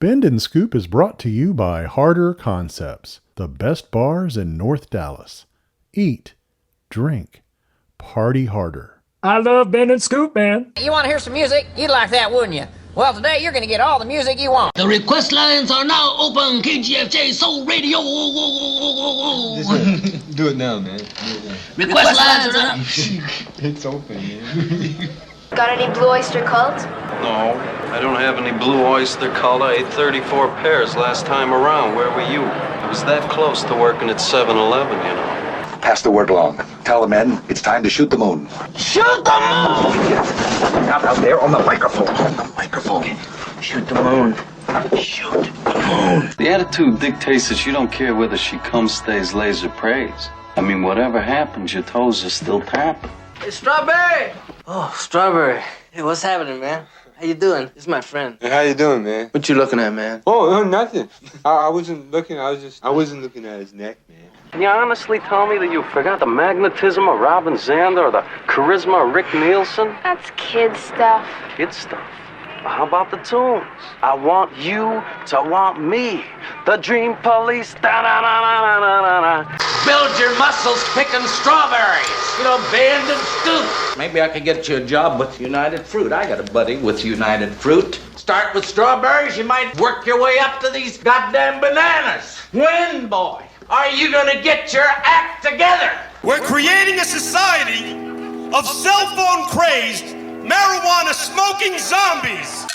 Bend and Scoop is brought to you by Harder Concepts, the best bars in North Dallas. Eat, drink, party harder. I love Bend and Scoop, man. You want to hear some music? You'd like that, wouldn't you? Well, today you're going to get all the music you want. The request lines are now open. KGFJ Soul Radio. Do it now, man. Request lines are up. It's open, man. Got any Blue Oyster Cult? No, I don't have any Blue Oyster Cult. I ate 34 pairs last time around. Where were you? I was that close to working at 7-Eleven, you know. Pass the word along. Tell the men it's time to shoot the moon. Shoot the moon! Out there on the microphone. On the microphone. Shoot the moon. Shoot the moon. The attitude dictates that you don't care whether she comes, stays, lays, or prays. I mean, whatever happens, your toes are still tapping. Hey, Strawberry! Oh, Strawberry. Hey, what's happening, man? How you doing? This is my friend. Hey, how you doing, man? What you looking at, man? Oh, nothing. I wasn't looking. I wasn't looking at his neck, man. Can you honestly tell me that you forgot the magnetism of Robin Zander or the charisma of Rick Nielsen? That's kid stuff. Kid stuff. Well, how about the tunes? I want you to want me. The Dream Police. Da-da-da-da-da-da-da. Build your muscles picking strawberries. You know, Bend and Scoop. Maybe I could get you a job with United Fruit. I got a buddy with United Fruit. Start with strawberries, you might work your way up to these goddamn bananas. When, boy, are you gonna get your act together? We're creating a society of cell phone crazed, marijuana smoking zombies.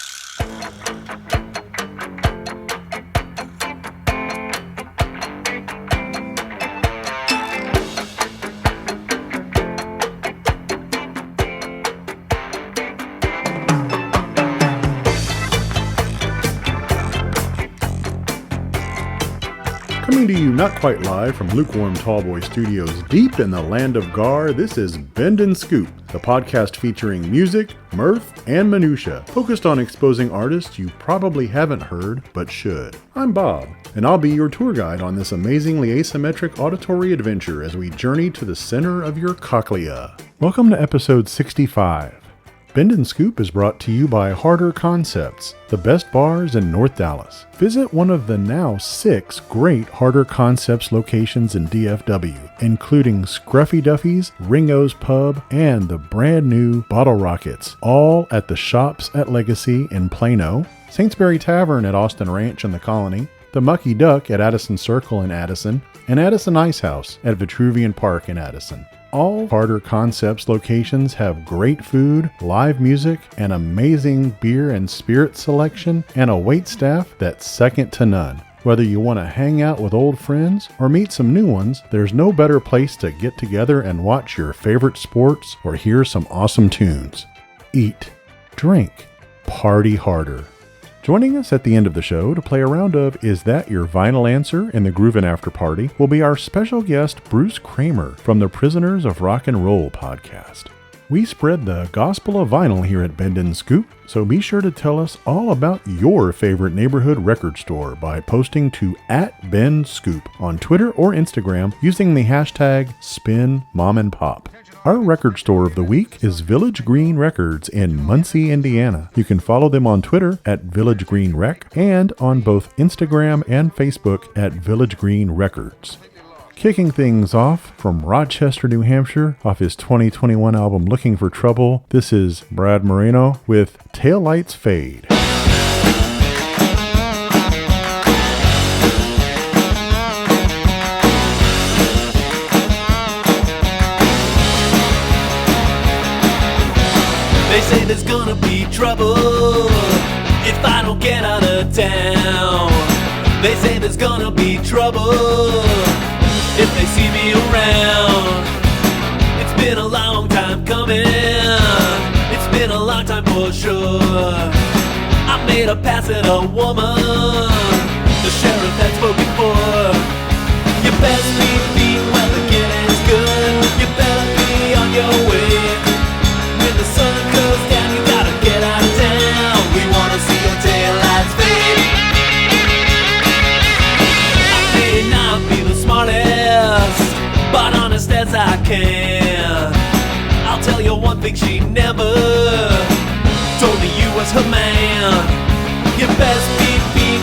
Coming to you not quite live from Lukewarm Tallboy Studios deep in the land of Gar, this is Bend and Scoop, the podcast featuring music, mirth, and minutia, focused on exposing artists you probably haven't heard, but should. I'm Bob, and I'll be your tour guide on this amazingly asymmetric auditory adventure as we journey to the center of your cochlea. Welcome to episode 65. Bend and Scoop is brought to you by Harder Concepts, the best bars in North Dallas. Visit one of the now 6 great Harder Concepts locations in DFW, including Scruffy Duffy's, Ringo's Pub, and the brand new Bottle Rockets, all at the Shops at Legacy in Plano, Saintsbury Tavern at Austin Ranch in the Colony, the Mucky Duck at Addison Circle in Addison, and Addison Ice House at Vitruvian Park in Addison. All Harder Concepts locations have great food, live music, an amazing beer and spirit selection, and a wait staff that's second to none. Whether you want to hang out with old friends or meet some new ones, there's no better place to get together and watch your favorite sports or hear some awesome tunes. Eat, drink, party harder. Joining us at the end of the show to play a round of Is That Your Vinyl Answer in the Groovin' After Party will be our special guest Bruce Kramer from the Prisoners of Rock and Roll podcast. We spread the gospel of vinyl here at Bend and Scoop, so be sure to tell us all about your favorite neighborhood record store by posting to @BendScoop on Twitter or Instagram using the hashtag SpinMomandPop. Our record store of the week is Village Green Records in Muncie, Indiana. You can follow them on Twitter @VillageGreenRec and on both Instagram and Facebook @VillageGreenRecords. Kicking things off from Rochester, New Hampshire, off his 2021 album Looking for Trouble, this is Brad Moreno with Taillights Fade. They say there's gonna be trouble if I don't get out of town. They say there's gonna be trouble if they see me around. It's been a long time coming. It's been a long time for sure. I made a pass at a woman the sheriff had spoken for. You best be beat while the getting's good. You better be on your way. When the sun goes down, you gotta get out of town. We wanna see your taillights fade. I may not be the smartest, but honest as I can. I'll tell you one thing she never told me you was her man. You best be beat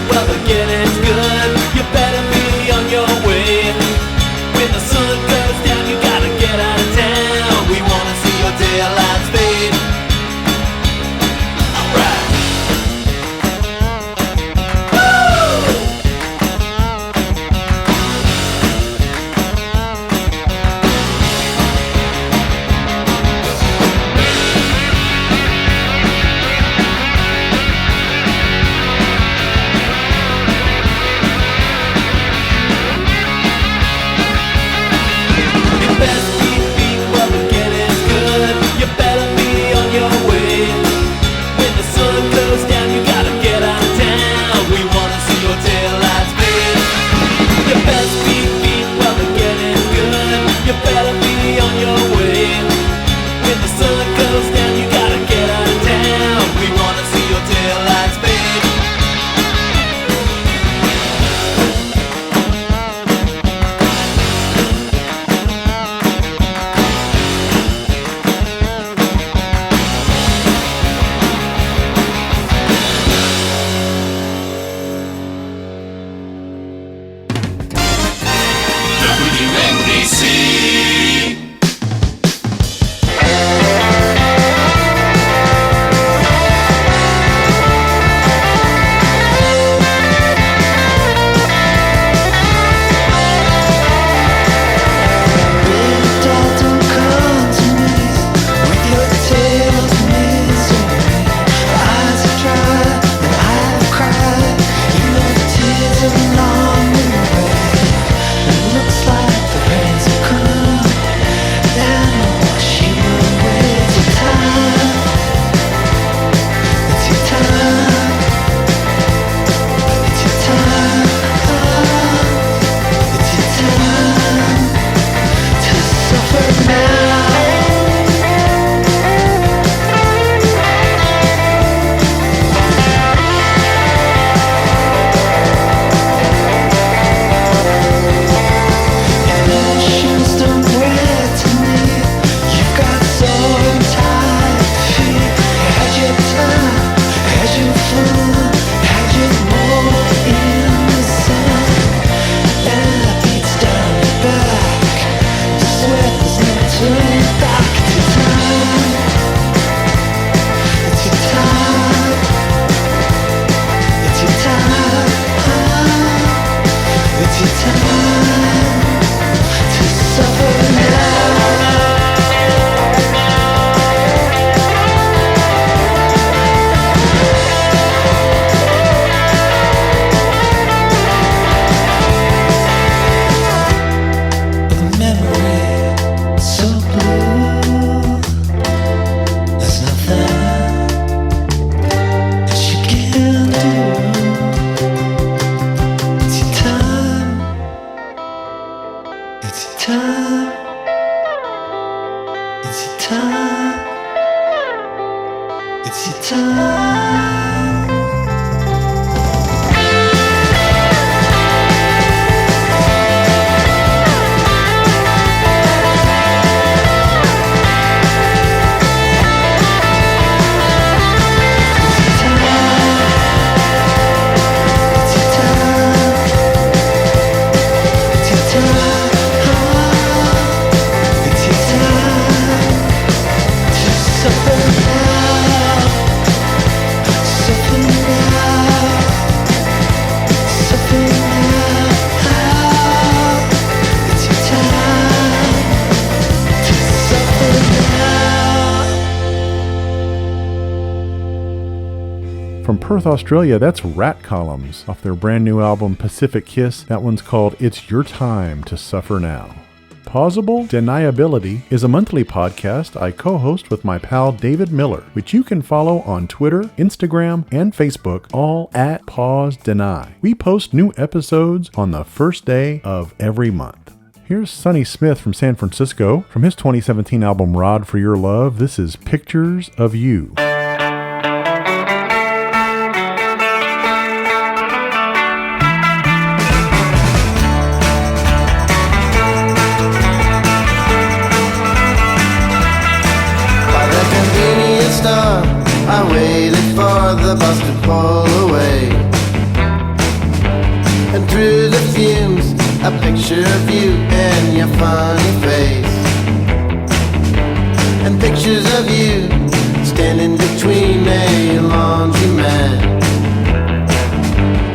From Perth, Australia, that's Rat Columns off their brand new album Pacific Kiss. That one's called It's Your Time to Suffer Now. Pausable Deniability is a monthly podcast I co-host with my pal David Miller, which you can follow on Twitter, Instagram, and Facebook, all at Pause Deny. We post new episodes on the first day of every month. Here's Sonny Smith from San Francisco. From his 2017 album Rod for Your Love, this is Pictures of You. I waited for the bus to pull away, and through the fumes a picture of you and your funny face, and pictures of you standing between a laundromat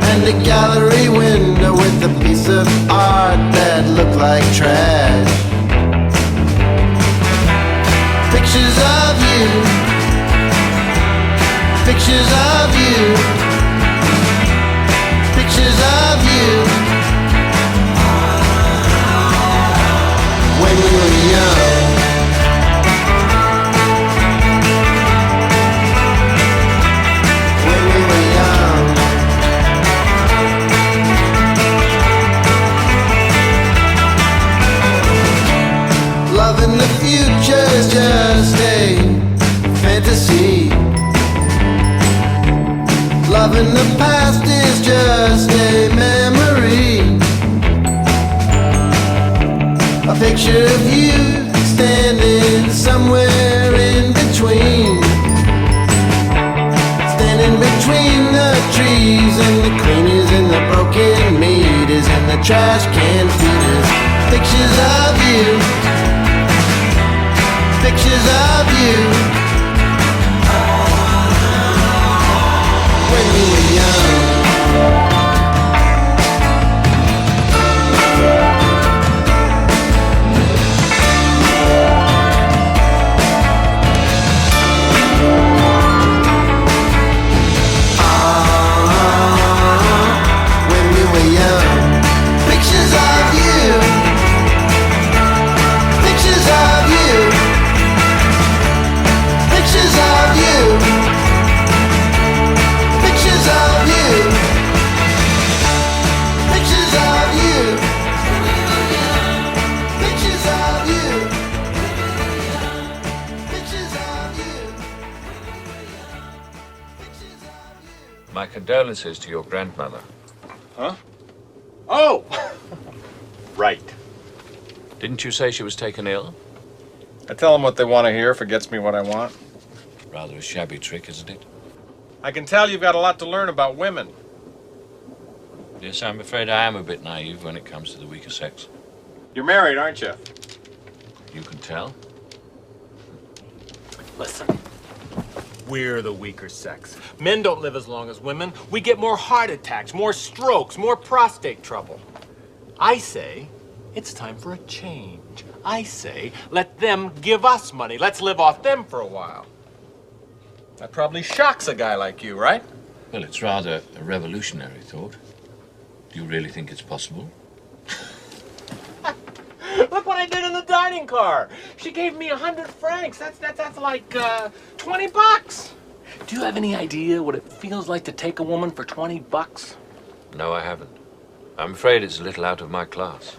and a gallery window with a piece of art that looked like trash. Pictures of you, pictures of you, pictures of you, when we were young. When we were young. Love in the future is just a fantasy. Love in the past is just a memory. A picture of you standing somewhere in between, standing between the trees and the cleaners and the broken meters and the trash can feeders. Pictures of you, pictures of you, when we were young. When we were young. Pictures of you, pictures of you, pictures of you, pictures of you, pictures of you, pictures of you, pictures of you. My condolences to your grandmother. Huh? Oh! Right. Didn't you say she was taken ill? I tell them what they want to hear if it gets me what I want. Rather a shabby trick, isn't it? I can tell you've got a lot to learn about women. Yes, I'm afraid I am a bit naive when it comes to the weaker sex. You're married, aren't you? You can tell. Listen, we're the weaker sex. Men don't live as long as women. We get more heart attacks, more strokes, more prostate trouble. I say it's time for a change. I say let them give us money. Let's live off them for a while. That probably shocks a guy like you, right? Well, it's rather a revolutionary thought. Do you really think it's possible? Look what I did in the dining car. She gave me 100 francs. That's like 20 bucks. Do you have any idea what it feels like to take a woman for 20 bucks? No, I haven't. I'm afraid it's a little out of my class.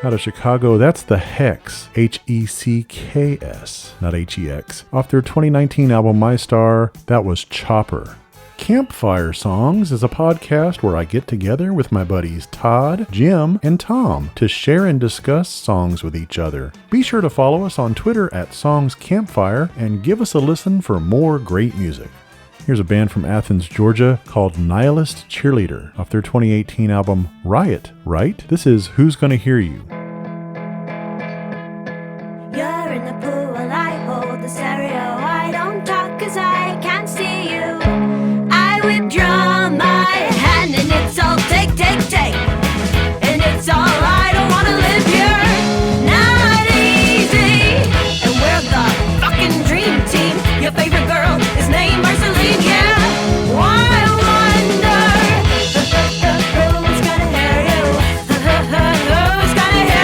Out of Chicago, that's the Hex, Hecks, not Hex. Off their 2019 album My Star, that was Chopper. Campfire Songs is a podcast where I get together with my buddies Todd, Jim, and Tom to share and discuss songs with each other. Be sure to follow us on Twitter at Songs Campfire and give us a listen for more great music. Here's a band from Athens, Georgia called Nihilist Cheerleader off their 2018 album Riot, Right? This is Who's Gonna Hear You? You're in the pool while I hold the stereo. I don't talk 'cause I can't see you. I withdraw my hand and it's all take, take, take. And it's all I don't wanna live here. Not easy. And we're the fucking dream team. Your favorite girl is named Marceline, yeah. Why wonder who's gonna hear you? Who's gonna hear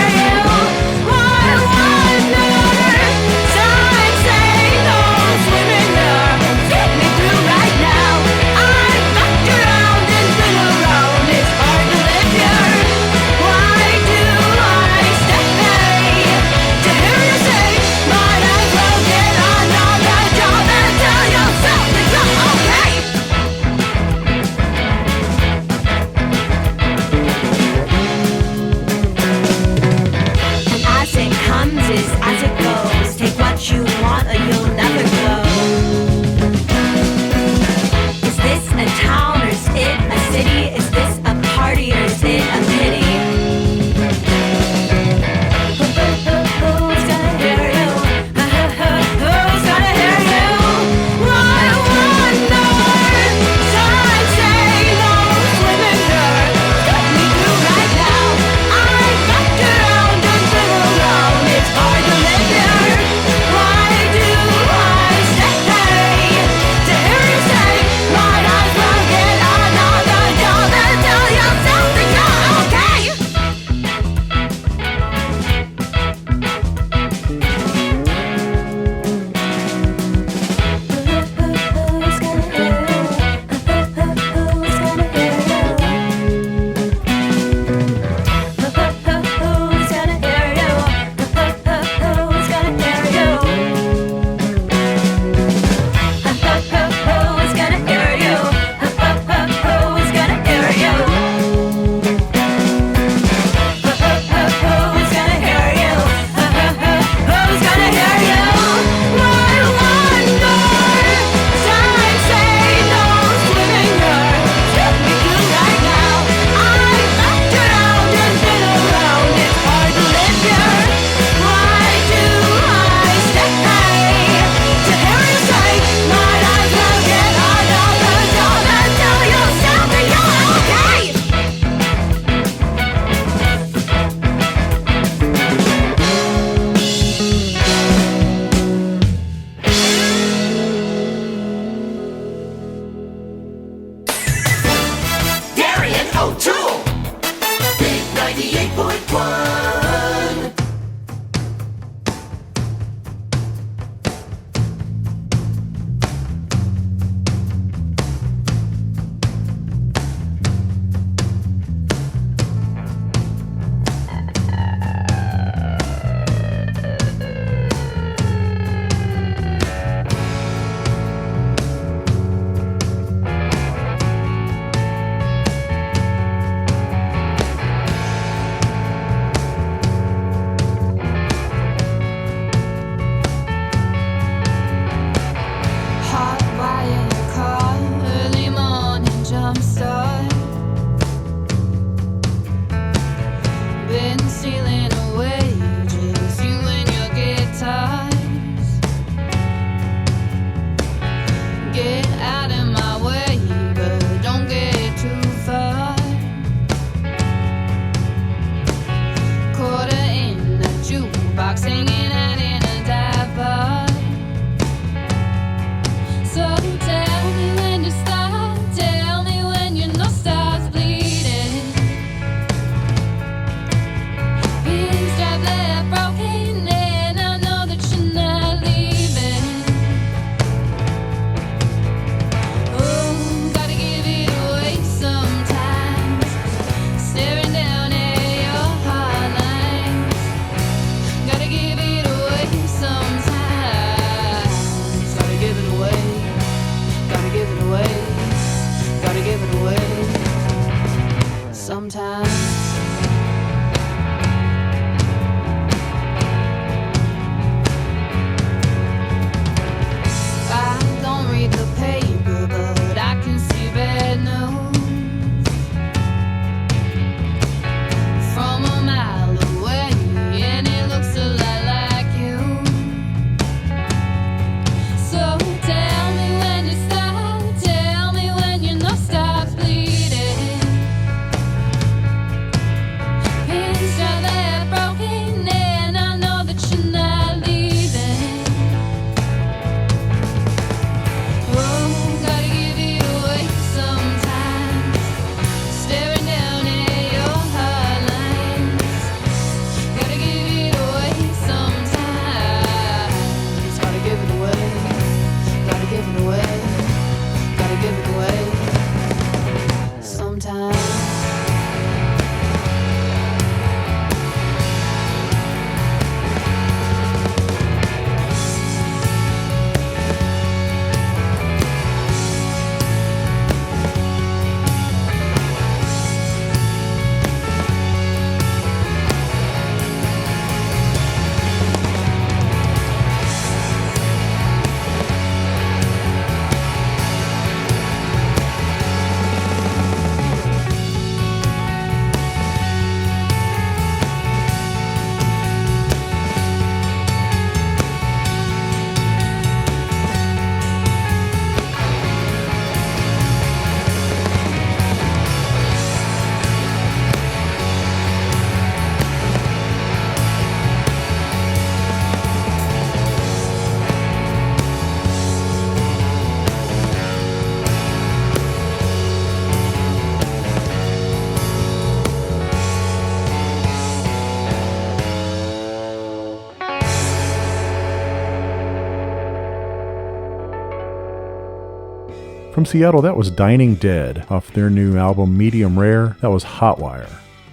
From Seattle, that was Dining Dead off their new album Medium Rare. That was Hotwire.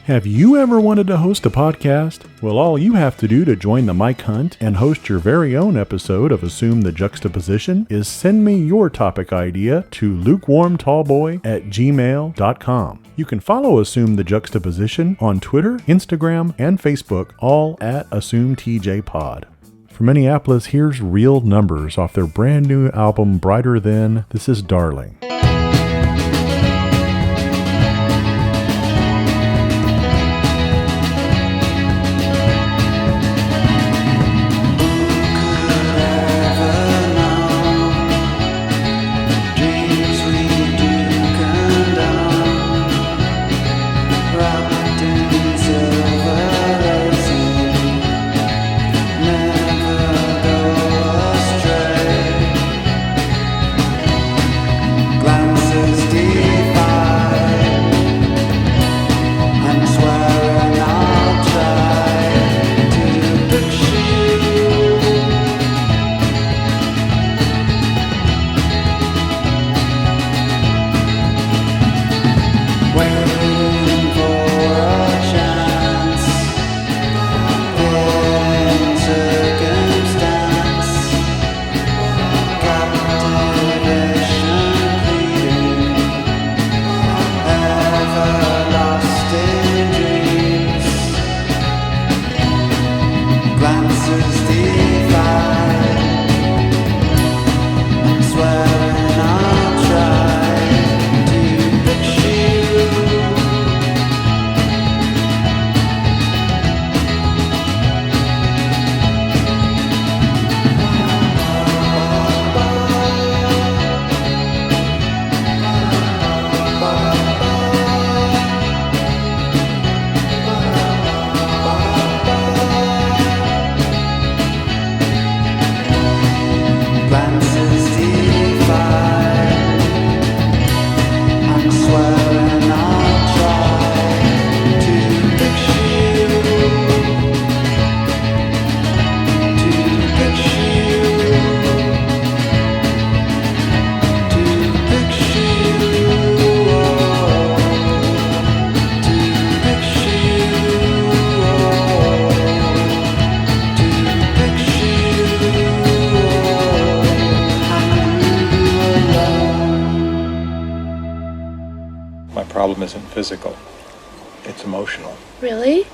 Have you ever wanted to host a podcast? Well, all you have to do to join the Mike Hunt and host your very own episode of Assume the Juxtaposition is send me your topic idea to lukewarmtallboy@gmail.com. You can follow Assume the Juxtaposition on Twitter, Instagram, and Facebook, all at AssumeTJPod. From Minneapolis, here's Real Numbers off their brand new album Brighter Than. This is Darling. Isn't physical, it's emotional. Really?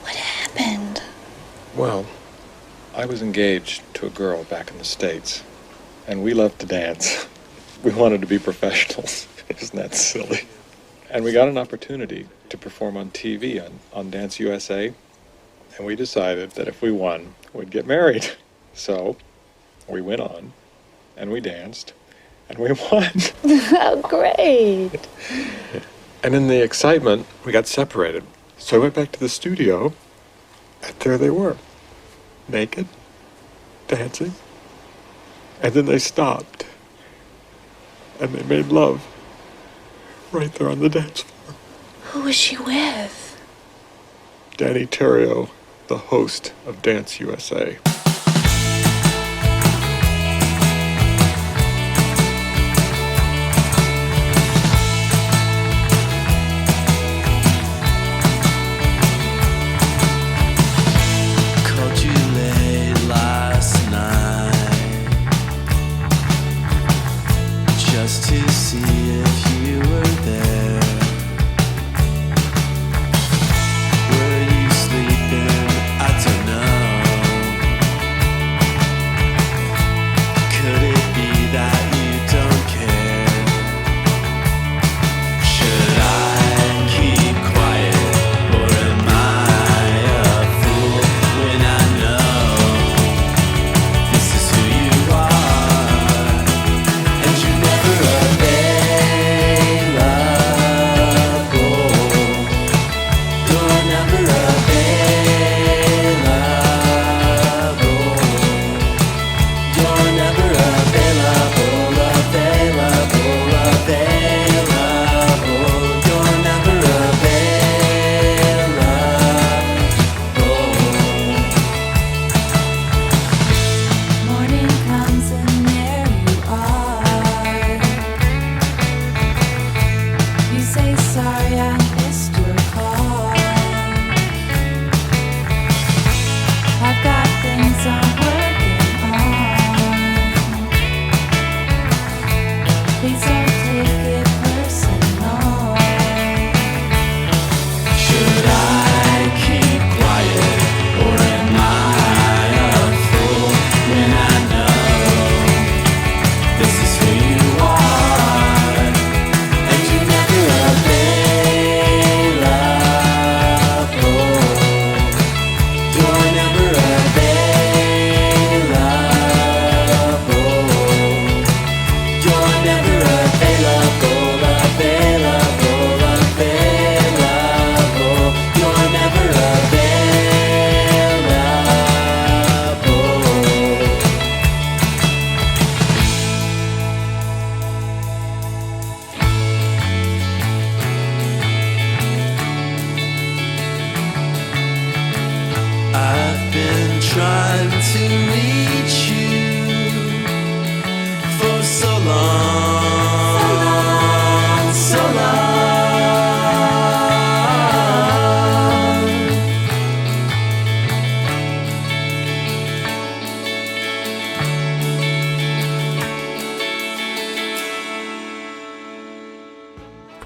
What happened? Well, I was engaged to a girl back in the States, and we loved to dance. We wanted to be professionals. Isn't that silly? And we got an opportunity to perform on TV on Dance USA, and we decided that if we won, we'd get married. So we went on, and we danced, and we won. Oh, great. And in the excitement, we got separated. So I went back to the studio, and there they were, naked, dancing. And then they stopped, and they made love right there on the dance floor. Who was she with? Danny Terrio, the host of Dance USA. Were you sleeping? I don't know.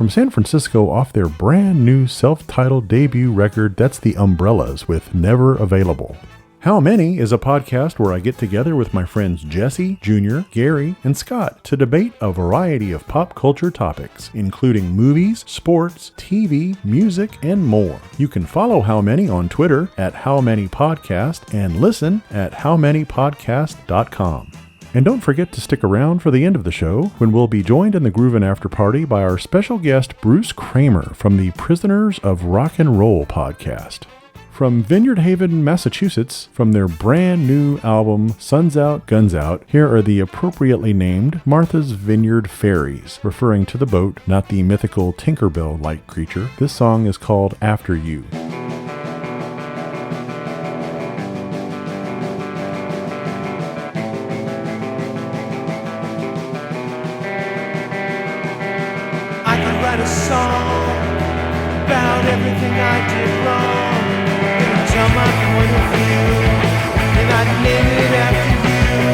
from San Francisco off their brand new self-titled debut record, that's the Umbrellas with Never Available. How Many is a podcast where I get together with my friends Jesse, Junior, Gary, and Scott to debate a variety of pop culture topics, including movies, sports, TV, music, and more. You can follow How Many on Twitter at HowManyPodcast and listen at HowManyPodcast.com. And don't forget to stick around for the end of the show, when we'll be joined in the Groovin' After Party by our special guest Bruce Kramer from the Prisoners of Rock and Roll podcast. From Vineyard Haven, Massachusetts, from their brand new album Suns Out, Guns Out, here are the appropriately named Martha's Vineyard Fairies, referring to the boat, not the mythical Tinkerbell-like creature. This song is called After You. I could write a song about everything I did wrong. Tell my point of view, and I'd name it after you.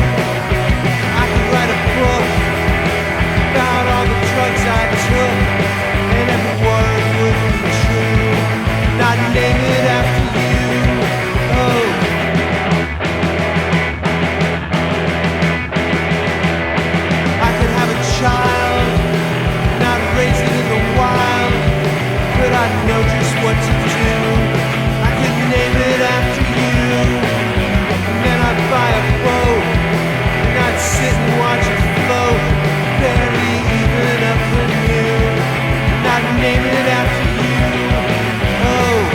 I could write a book about all the drugs I took, and every word would be true, and I'd name it after you. Oh. I could have a child, not raise it in the wild, but I'd know just what to do. Name it after you, and then I'd buy a boat, and I'd sit and watch it float, barely even a canoe, and I'd name it after you. Oh.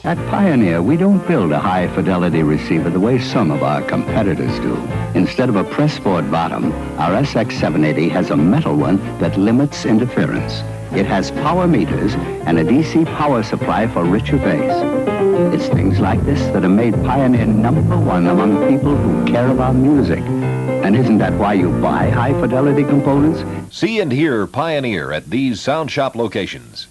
At Pioneer, we don't build a high-fidelity receiver the way some of our competitors do. Instead of a pressboard bottom, our SX780 has a metal one that limits interference. It has power meters and a DC power supply for richer bass. It's things like this that have made Pioneer #1 among people who care about music. And isn't that why you buy high-fidelity components? See and hear Pioneer at these Sound Shop locations.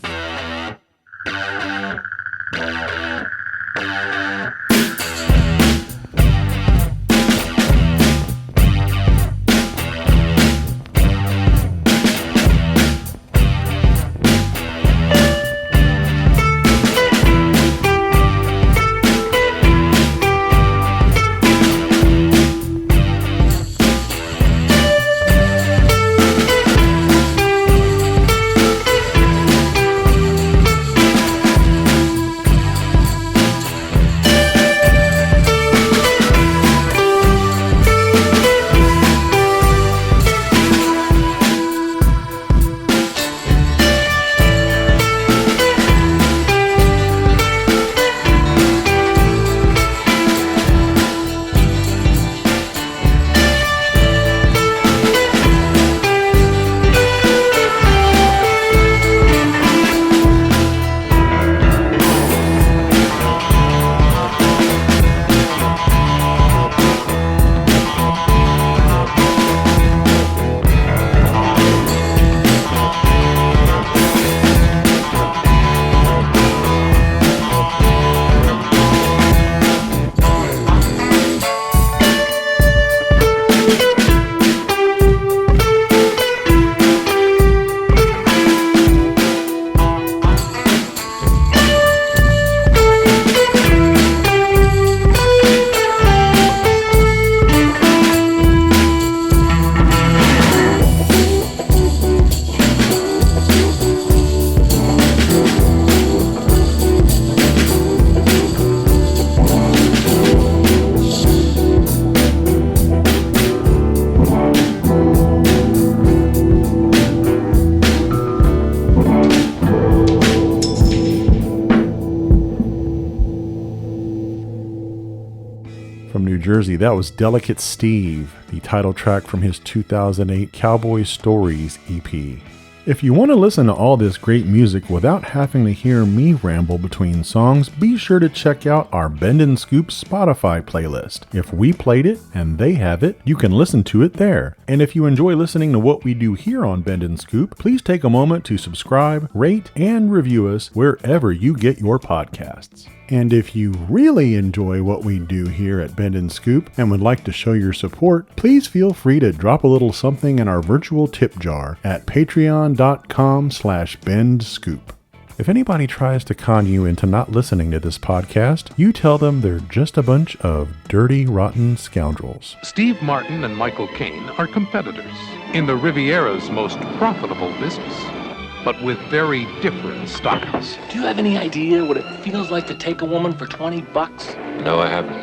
from New Jersey. That was Delicate Steve, the title track from his 2008 Cowboy Stories EP. If you want to listen to all this great music without having to hear me ramble between songs, be sure to check out our Bend and Scoop Spotify playlist. If we played it and they have it, you can listen to it there. And if you enjoy listening to what we do here on Bend and Scoop, please take a moment to subscribe, rate, and review us wherever you get your podcasts. And if you really enjoy what we do here at Bend and Scoop and would like to show your support, please feel free to drop a little something in our virtual tip jar at patreon.com/bendscoop. If anybody tries to con you into not listening to this podcast, you tell them they're just a bunch of dirty, rotten scoundrels. Steve Martin and Michael Caine are competitors in the Riviera's most profitable business, but with very different styles. Do you have any idea what it feels like to take a woman for $20? No, I haven't.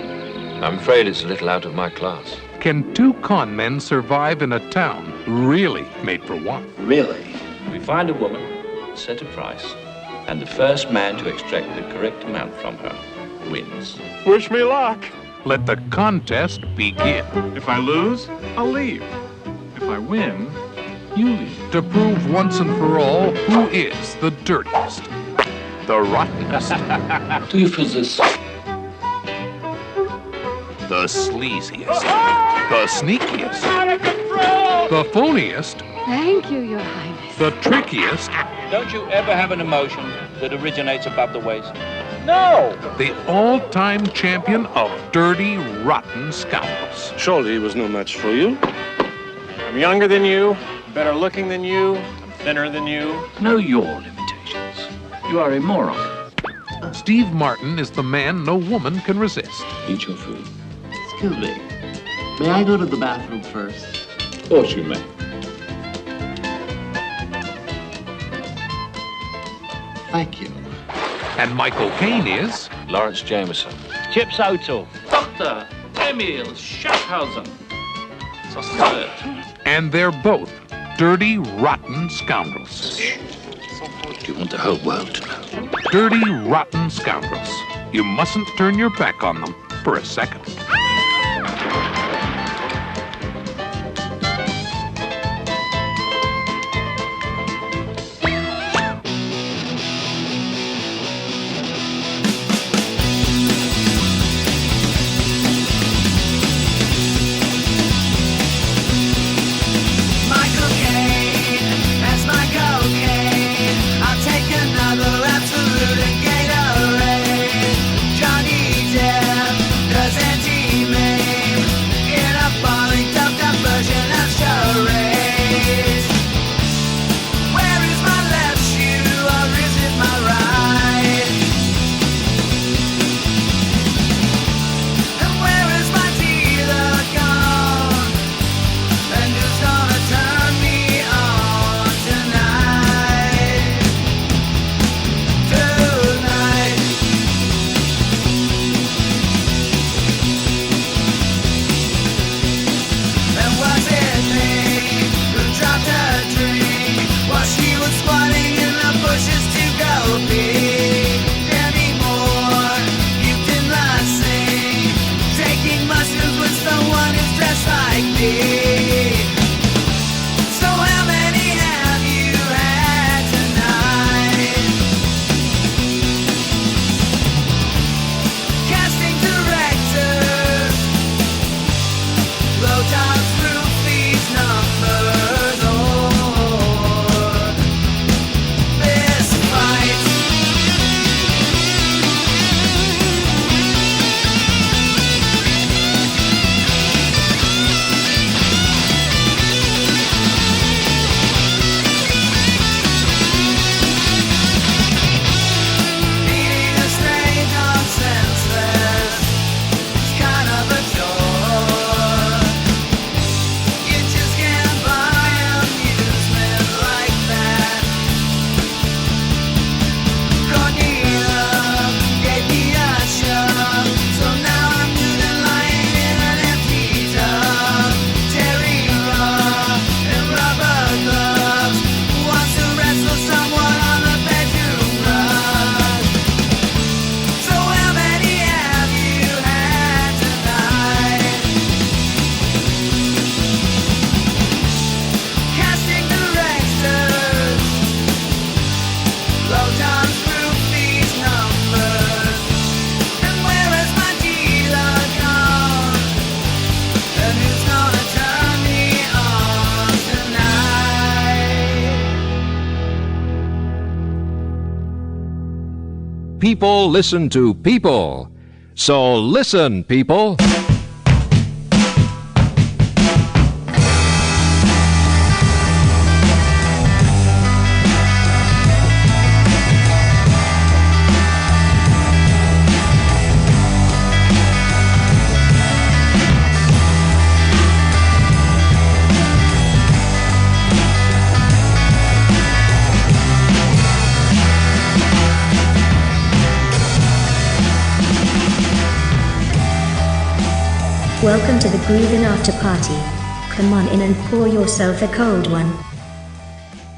I'm afraid it's a little out of my class. Can two con men survive in a town really made for one? Really? We find a woman, set a price, and the first man to extract the correct amount from her wins. Wish me luck. Let the contest begin. If I lose, I'll leave. If I win, you leave. To prove once and for all who is the dirtiest, the rottenest, Do you feel this? the sleaziest, the sneakiest, the phoniest, Thank you, Your Highness. the trickiest, Don't you ever have an emotion that originates above the waist? no, the all-time champion of dirty, rotten scoundrels. Surely he was no match for you. I'm younger than you, better looking than you, I'm thinner than you. Know your limitations. You are a moron. Steve Martin is the man no woman can resist. Eat your food. Excuse me. May I go to the bathroom first? Of course you may. Thank you. And Michael Caine is Lawrence Jameson. Chips O'Toole. Dr. Emil Schaffhausen. Sausage. and they're both dirty, rotten scoundrels. Do you want the whole world to know? Dirty, rotten scoundrels. You mustn't turn your back on them for a second. Johnny Depp doesn't he People listen to people. So listen, people. Welcome to the Groovin' After Party. Come on in and pour yourself a cold one.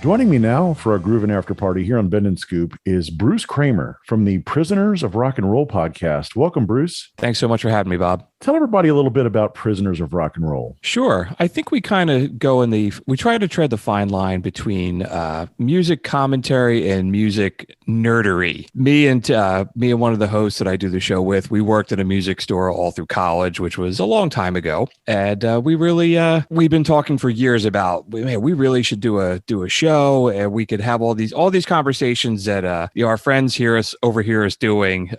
Joining me now for a Groovin' After Party here on Bend and Scoop is Bruce Kramer from the Prisoners of Rock and Roll podcast. Welcome, Bruce. Thanks so much for having me, Bob. Tell everybody a little bit about Prisoners of Rock and Roll. Sure. I think we kind of we try to tread the fine line between music commentary and music nerdery. Me and one of the hosts that I do the show with, we worked at a music store all through college, which was a long time ago. And we've been talking for years about, man, we really should do a show, and we could have all these conversations that our friends overhear us doing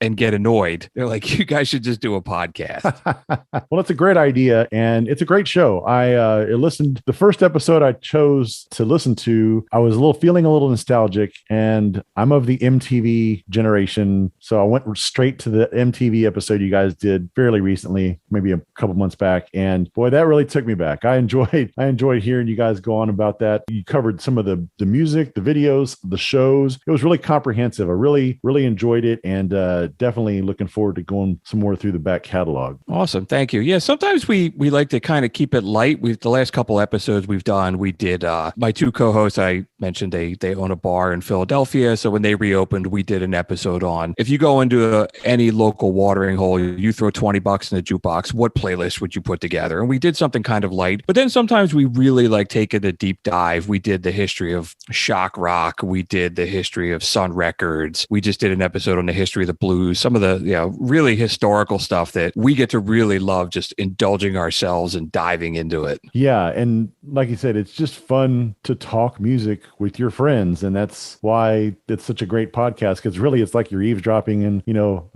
and get annoyed. They're like, you guys should just do a podcast. Well, it's a great idea, and it's a great show. I listened the first episode I chose to listen to. I was feeling a little nostalgic, and I'm of the MTV generation, so I went straight to the MTV episode you guys did fairly recently, maybe a couple months back, and boy, that really took me back. I enjoyed hearing you guys go on about that. You covered some of the music, the videos, the shows. It was really comprehensive. I really enjoyed it, and definitely looking forward to going some more through the back catalog. Awesome. Thank you. Yeah. Sometimes we like to kind of keep it light. The last couple episodes we've done, we did, my two co-hosts, I mentioned they own a bar in Philadelphia. So when they reopened, we did an episode on, if you go into any local watering hole, you throw $20 in the jukebox, what playlist would you put together? And we did something kind of light, but then sometimes we really like take it a deep dive. We did the history of shock rock. We did the history of Sun Records. We just did an episode on the history of the blues, some of the, really historical stuff that we get to really love, just indulging ourselves and diving into it. Yeah. And like you said, it's just fun to talk music with your friends. And that's why it's such a great podcast, because really it's like you're eavesdropping in,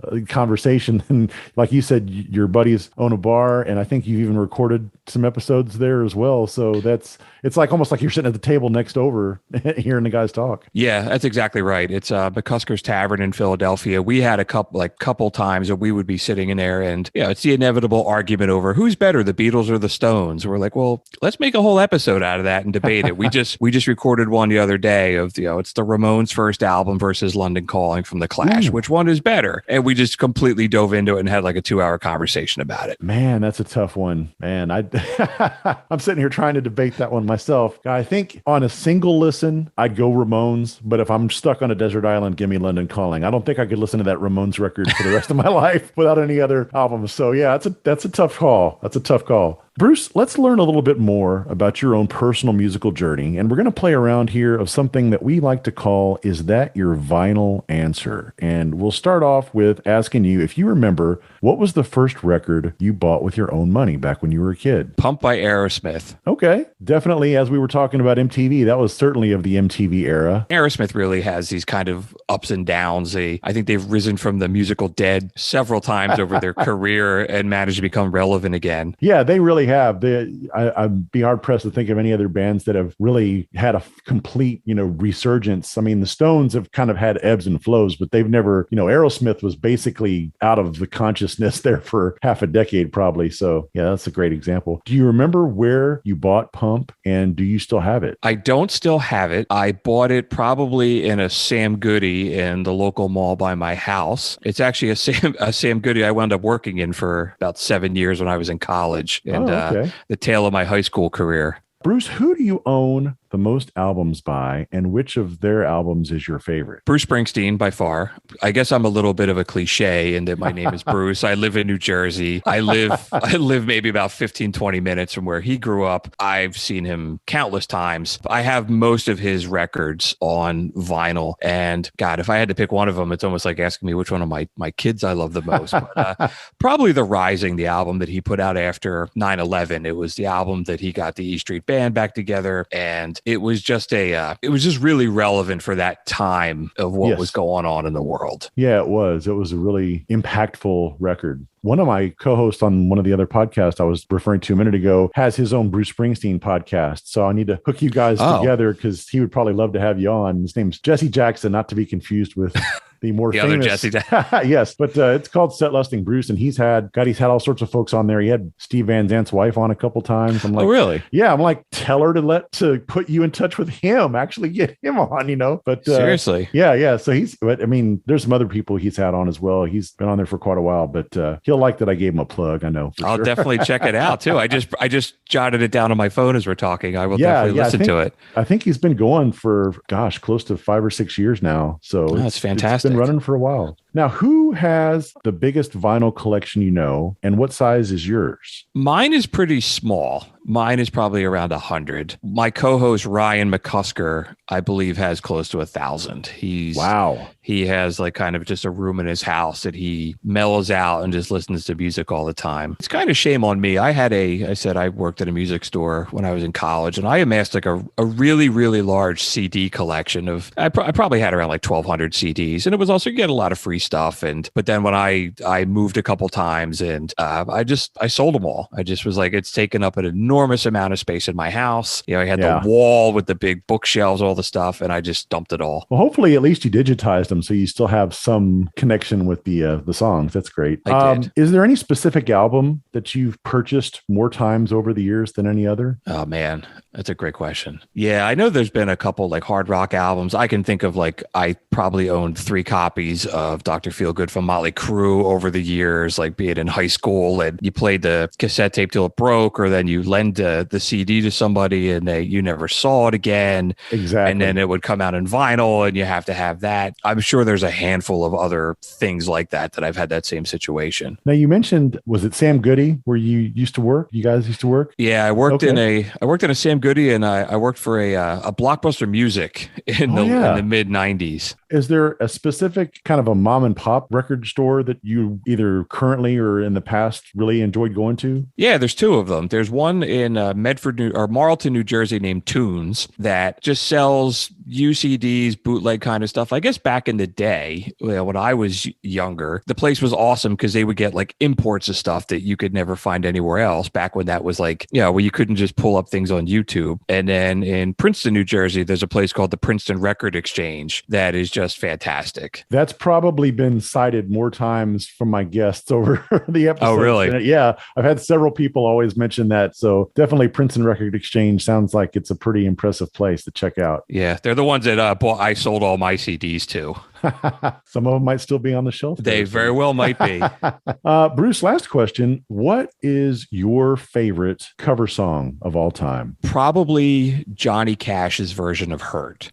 a conversation. And like you said, your buddies own a bar, and I think you've even recorded some episodes there as well. So it's like almost like you're sitting at the table next over hearing the guys talk. Yeah, that's exactly right. It's McCusker's Tavern in Philadelphia. We had a couple times that we would be sitting in there, and it's the inevitable argument over who's better, the Beatles or the Stones. We're like, well, let's make a whole episode out of that and debate it. We just recorded one the other day of it's the Ramones' first album versus London Calling from the Clash. Which one is better? And we just completely dove into it and had like a 2-hour conversation about it. Man, that's a tough one. Man, I'm sitting here trying to debate that one myself. I think on a single listen, I'd go Ramones, but if I'm stuck on a desert island, give me London Calling. I don't think I could listen to that Ramones record for the rest of my life without any other albums. So yeah, that's a tough call. That's a tough call. Bruce, let's learn a little bit more about your own personal musical journey, and we're going to play around here of something that we like to call, Is That Your Vinyl Answer? And we'll start off with asking you, if you remember, what was the first record you bought with your own money back when you were a kid? Pump by Aerosmith. Okay. Definitely, as we were talking about MTV, that was certainly of the MTV era. Aerosmith really has these kind of ups and downs. I think they've risen from the musical dead several times over their career and managed to become relevant again. Yeah, they really have. I'd be hard pressed to think of any other bands that have really had a complete, resurgence. I mean, the Stones have kind of had ebbs and flows, but they've never, Aerosmith was basically out of the consciousness there for half a decade, probably. So yeah, that's a great example. Do you remember where you bought Pump, and do you still have it? I don't still have it. I bought it probably in a Sam Goody in the local mall by my house. It's actually a Sam Goody I wound up working in for about 7 years when I was in college, and the tail of my high school career. Bruce, who do you own the most albums by, and which of their albums is your favorite? Bruce Springsteen, by far. I guess I'm a little bit of a cliche in that my name is Bruce. I live in New Jersey. I live maybe about 15, 20 minutes from where he grew up. I've seen him countless times. I have most of his records on vinyl. And God, if I had to pick one of them, it's almost like asking me which one of my kids I love the most. But, probably The Rising, the album that he put out after 9/11. It was the album that he got the E Street Band back together, and it was just it was just really relevant for that time of what Yes. was going on in the world. Yeah, it was. It was a really impactful record. One of my co-hosts on one of the other podcasts I was referring to a minute ago has his own Bruce Springsteen podcast. So I need to hook you guys together because he would probably love to have you on. His name's Jesse Jackson, not to be confused with the more The famous. other Jesse Yes, but it's called Set Lusting Bruce, and he's had all sorts of folks on there. He had Steve Van Zant's wife on a couple times. I'm like, oh, really? Yeah, I'm like, tell her to put you in touch with him. Actually, get him on. But Seriously, yeah. So but I mean, there's some other people he's had on as well. He's been on there for quite a while, but he'll like that I gave him a plug. I know. I'll sure. definitely check it out too. I just jotted it down on my phone as we're talking. I will definitely listen to it. I think he's been going for close to 5 or 6 years now. So that's fantastic. It's been running for a while. Now, who has the biggest vinyl collection and what size is yours? Mine is pretty small. Mine is probably around 100. My co-host Ryan McCusker, I believe, has close to 1,000. Wow. He has like kind of just a room in his house that he mellows out and just listens to music all the time. It's kind of shame on me. I said I worked at a music store when I was in college, and I amassed like a really, really large CD collection of, I probably had around like 1,200 CDs. And it was also, you get a lot of free stuff. But then when I moved a couple times and I sold them all. I just was like, it's taken up an enormous amount of space in my house. I had the wall with the big bookshelves, all the stuff, and I just dumped it all. Well, hopefully at least you digitized them so you still have some connection with the songs. That's great. I did. Is there any specific album that you've purchased more times over the years than any other? Oh man, that's a great question. Yeah, I know there's been a couple like hard rock albums. I can think of like I probably owned 3 copies of Dr. Feelgood from Motley Crue over the years, like be it in high school and you played the cassette tape till it broke, or then you lend the CD to somebody and you never saw it again. Exactly. And then it would come out in vinyl and you have to have that. I'm sure there's a handful of other things like that I've had that same situation. Now you mentioned, was it Sam Goody where you used to work? You guys used to work? Yeah, I worked in a Sam Goody, and I worked for a Blockbuster Music in the mid 90s. Is there a specific kind of a mom and pop record store that you either currently or in the past really enjoyed going to? Yeah, there's 2 of them. There's one in Marlton, New Jersey named Tunes that just sells UCDs, bootleg kind of stuff. I guess back in the day, when I was younger, the place was awesome because they would get like imports of stuff that you could never find anywhere else back when that was like, where you couldn't just pull up things on YouTube. And then in Princeton, New Jersey, there's a place called the Princeton Record Exchange that is just fantastic. That's probably been cited more times from my guests over the episodes. Oh, really? Yeah. I've had several people always mention that. So definitely Princeton Record Exchange sounds like it's a pretty impressive place to check out. Yeah. They're the ones that I sold all my CDs to. Some of them might still be on the shelf. They very well might be. Bruce, last question. What is your favorite cover song of all time? Probably Johnny Cash's version of Hurt.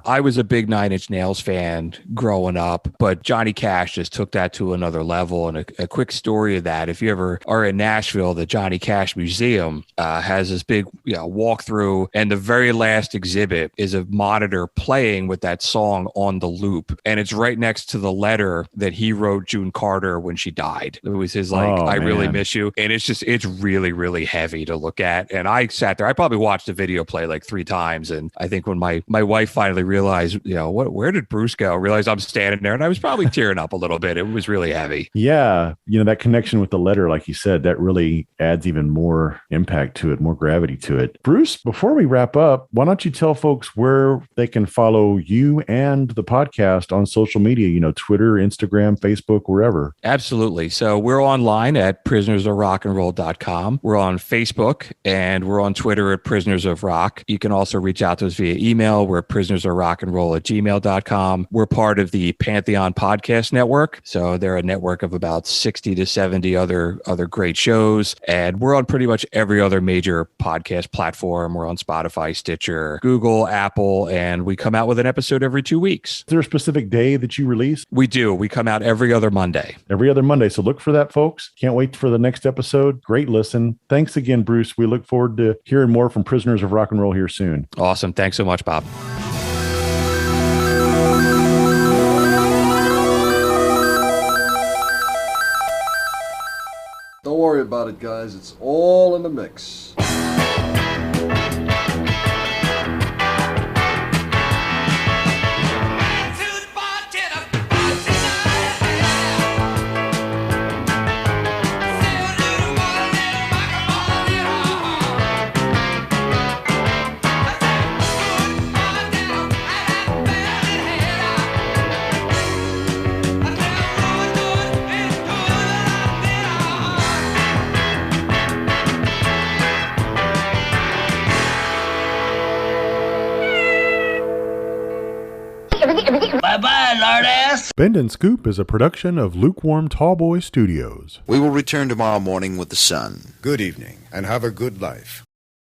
I was a big 9 Inch Nails fan growing up, but Johnny Cash just took that to another level. And a quick story of that, if you ever are in Nashville, the Johnny Cash Museum has this big walkthrough, and the very last exhibit is a monitor playing with that song on the loop. And it's right next to the letter that he wrote June Carter when she died. It was his I really miss you. And it's really, really heavy to look at. And I sat there, I probably watched the video play like 3 times. And I think when my wife finally realized, where did Bruce go? Realized I'm standing there, and I was probably tearing up a little bit. It was really heavy. Yeah. That connection with the letter, like you said, that really adds even more impact to it, more gravity to it. Bruce, before we wrap up, why don't you tell folks where they can follow you and the podcast on social media, Twitter, Instagram, Facebook, wherever? Absolutely. So we're online at prisonersofrockandroll.com. We're on Facebook, and we're on Twitter at Prisoners of Rock. You can also reach out to us via email. We're prisonersofrockandroll@gmail.com. We're part of the Pantheon Podcast Network. So they're a network of about 60 to 70 other great shows. And we're on pretty much every other major podcast platform. We're on Spotify, Stitcher, Google, Apple, and we come out with an episode every 2 weeks. Is there a specific day that you release? We do. We come out every other Monday. Every other Monday. So look for that, folks. Can't wait for the next episode. Great listen. Thanks again, Bruce. We look forward to hearing more from Prisoners of Rock and Roll here soon. Awesome. Thanks so much, Bob. Don't worry about it, guys. It's all in the mix. Bye-bye, lardass. Bend and Scoop is a production of Lukewarm Tallboy Studios. We will return tomorrow morning with the sun. Good evening, and have a good life.